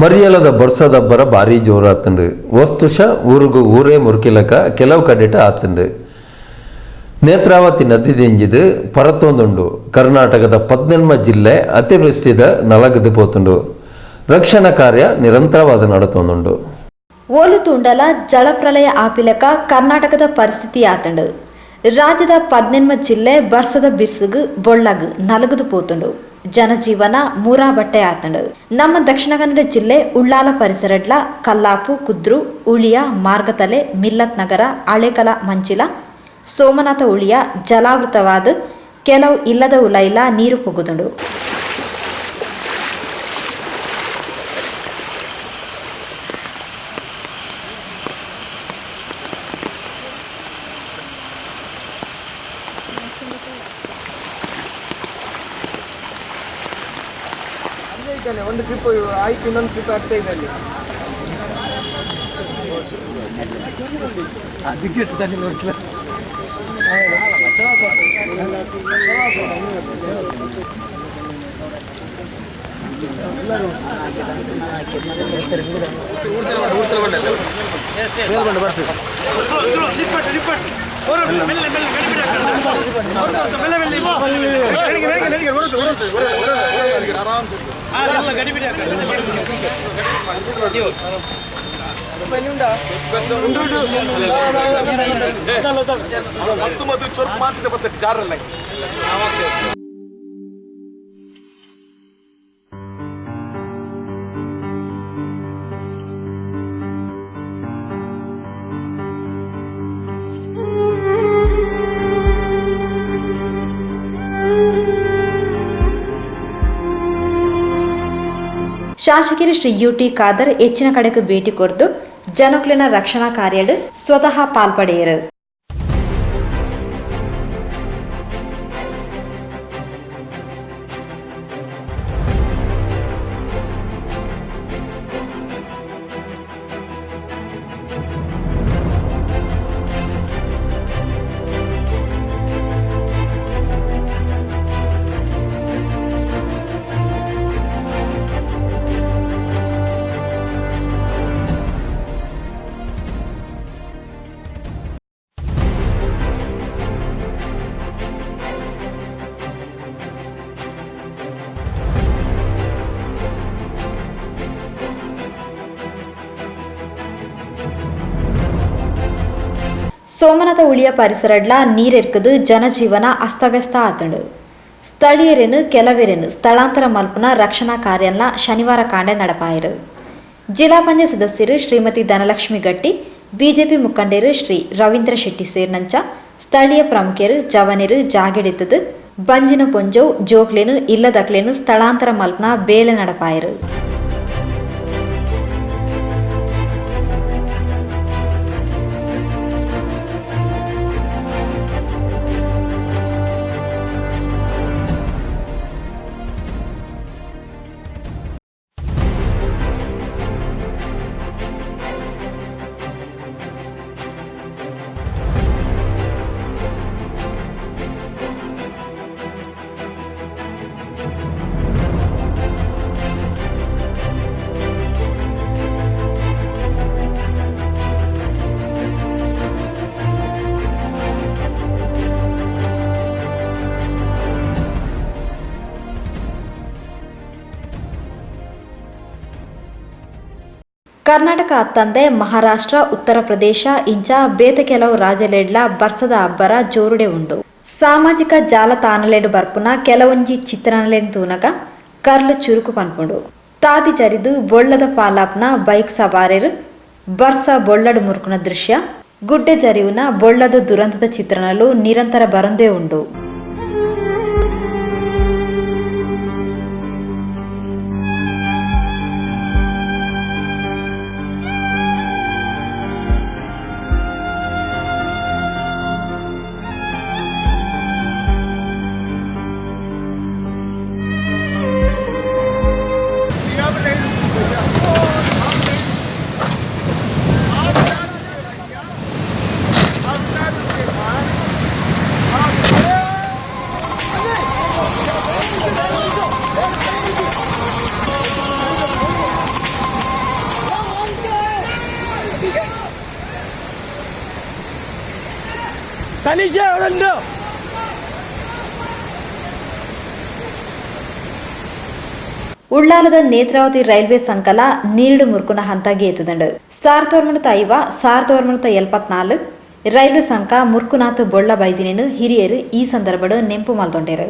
ಮರಿಯಲದ ಬರ್ಸದಬ್ಬರ ಭಾರಿ ಜೋರಾತಂಡು ವಸ್ತುಶ ಊರಿಗೂ ಊರೇ ಮುರುಕಿಲಕ ಕೆಲವು ಕಡೆಟ ಆತಂಡು. ನೇತ್ರಾವತಿ ನದಿ ದೆಂಜಿದು ಪರತೊಂದುಂಡು. ಕರ್ನಾಟಕದ 14 ಜಿಲ್ಲೆ ಅತಿವೃಷ್ಟಿದ ನಲಗದು ಪೋತುಂಡು. ರಕ್ಷಣಾ ಕಾರ್ಯ ನಿರಂತರವಾದ ನಡತೊಂದುಂಡು. ಓಲು ತುಂಡಲ ಜಲಪ್ರಳಯ ಆಪಿಲಕ ಕರ್ನಾಟಕದ ಪರಿಸ್ಥಿತಿ ಆತಂಡು. ರಾಜ್ಯದ 14 ಜಿಲ್ಲೆ ಬರ್ಸದ ಬಿರ್ಸುಗು ಬೊಳ್ಳಗು ನಲಗದು ಪೋತುಂಡು. ಜನಜೀವನ ಮೂರಾ ಬಟ್ಟೆ ಆತಂಡು. ನಮ್ಮ ದಕ್ಷಿಣ ಕನ್ನಡ ಜಿಲ್ಲೆ ಉಳ್ಳಾಲ ಪರಿಸರಡ್ಲ ಕಲ್ಲಾಪು, ಕುದ್ರು, ಉಳಿಯ, ಮಾರ್ಗತಲೆ, ಮಿಲ್ಲತ್ ನಗರ, ಹಳೇಕಲ, ಮಂಚಿಲ, ಸೋಮನಾಥ ಉಳಿಯ ಜಲಾವೃತವಾದ ಕೆಲವು ಇಲ್ಲದ ಉಲೈಲ ನೀರು ಹೋಗುದುಂಡು. ಒಂದು ಟ್ರಿಪ್ ಆಯ್ತು, ಇನ್ನೊಂದು ಟ್ರಿಪ್ ಆಗ್ತಾ ಇದೆ ಅಲ್ಲಿ. ಅದಕ್ಕೆ ನೋಡ್ತಿಲ್ಲ. ಶಾಸಕರು ಶ್ರೀ ಯುಟಿ ಖಾದರ್ ಹೆಚ್ಚಿನ ಕಡೆಗೆ ಭೇಟಿ ಕೊಟ್ಟು ಜನಕ್ಲಿನ ರಕ್ಷಣಾ ಕಾರ್ಯಡ್ ಸ್ವತಃ ಪಾಲ್ಪಡೆಯರು. ಸೋಮನಾಥ ಉಳಿಯ ಪರಿಸರಡ್ಲ ನೀರೆರ್ಕದು ಜನಜೀವನ ಅಸ್ತವ್ಯಸ್ತ ಆತಂಡು. ಸ್ಥಳೀಯರೇನು ಕೆಲವೇರೇನು ಸ್ಥಳಾಂತರ ಮಲ್ಪನ ರಕ್ಷಣಾ ಕಾರ್ಯನ ಶನಿವಾರ ಕಾಂಡೆ ನಡಪಾಯರು. ಜಿಲ್ಲಾ ಪಂಚಾಯತ್ ಸದಸ್ಯರು ಶ್ರೀಮತಿ ಧನಲಕ್ಷ್ಮಿ ಗಟ್ಟಿ, ಬಿಜೆಪಿ ಮುಖಂಡರು ಶ್ರೀ ರವೀಂದ್ರ ಶೆಟ್ಟಿ ಸೇರ್ನಂಚ ಸ್ಥಳೀಯ ಪ್ರಮುಖರು ಜವನರು ಜಾಗೆಡಿತದು ಬಂಜಿನ ಪೊಂಜವು ಜೋಕ್ಲೇನು ಇಲ್ಲದಕ್ಲೇನು ಸ್ಥಳಾಂತರ ಮಲ್ಪನ ಬೇಲೆ ನಡಪಾಯರು. ಕರ್ನಾಟಕ ಅತ್ತಂದೆ ಮಹಾರಾಷ್ಟ್ರ, ಉತ್ತರ ಪ್ರದೇಶ ಇಂಚ ಬೇತೆ ಕೆಲವು ರಾಜ್ಯಲೆಡ್ಲ ಬರ್ಸದ ಅಬ್ಬರ ಜೋರುಡೆ ಉಂಡು. ಸಾಮಾಜಿಕ ಜಾಲತಾಣಲೆಡು ಬರ್ಪುನ ಕೆಲವೊಂಜಿ ಚಿತ್ರಣಲೆನ್ ತೂನಗ ಕರ್ಲು ಚುರುಕು ಪನ್ಪುಂಡು. ತಾದಿ ಜರಿದು ಬೊಳ್ಳದ ಪಾಲಾಪ್ನ ಬೈಕ್ ಸವಾರರು ಬರ್ಸ ಬೊಳ್ಳಡು ಮುರುಕುನ ದೃಶ್ಯ, ಗುಡ್ಡೆ ಜರಿವುನ ಬೊಳ್ಳದ ದುರಂತದ ಚಿತ್ರಣಲು ನಿರಂತರ ಬರೊಂದೇ ಉಂಡು. ಉಳ್ಳಾಲದ ನೇತ್ರಾವತಿ ರೈಲ್ವೆ ಸಂಕಲ ನೀರಿಡು ಮುರ್ಕುನ ಹಂತಾಗಿ ಎತ್ತದಂಡು 1974 ರೈಲ್ವೆ ಸಂಕ ಮುರ್ಕುನಾಥ್ ಬೊಳ್ಳ ಬೈದಿನೇನು ಹಿರಿಯರು ಈ ಸಂದರ್ಭದ ನೆಂಪು ಮಲ್ದೊಂಡೇರು.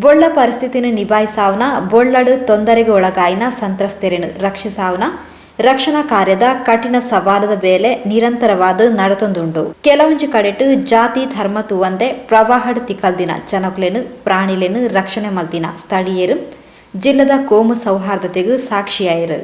ಬೊಳ್ಳ ಪರಿಸ್ಥಿತಿಯನ್ನು ನಿಭಾಯಿಸಾವನ ಬೊಳ್ಳಡು ತೊಂದರೆಗೆ ಒಳಗಾಯಿನ ಸಂತ್ರಸ್ತರನ್ನು ರಕ್ಷಿಸಾವನ ರಕ್ಷಣಾ ಕಾರ್ಯದ ಕಠಿಣ ಸವಾಲದ ಬೇಲೆ ನಿರಂತರವಾದ ನಡೆತೊಂದುಂಟು. ಕೆಲವೊಂಜಿ ಕಡೆಟು ಜಾತಿ ಧರ್ಮ ತೂವಂದೆ ಪ್ರವಾಹಡ್ ತಿಕ್ಕಲ್ದಿನ ಜನಕುಲೆನು ಪ್ರಾಣಿಲೆನು ರಕ್ಷಣೆ ಮಲ್ದಿನ ಸ್ಥಳೀಯರು ಜಿಲ್ಲದ ಕೋಮು ಸೌಹಾರ್ದತೆಗೂ ಸಾಕ್ಷಿಯಾಯರು.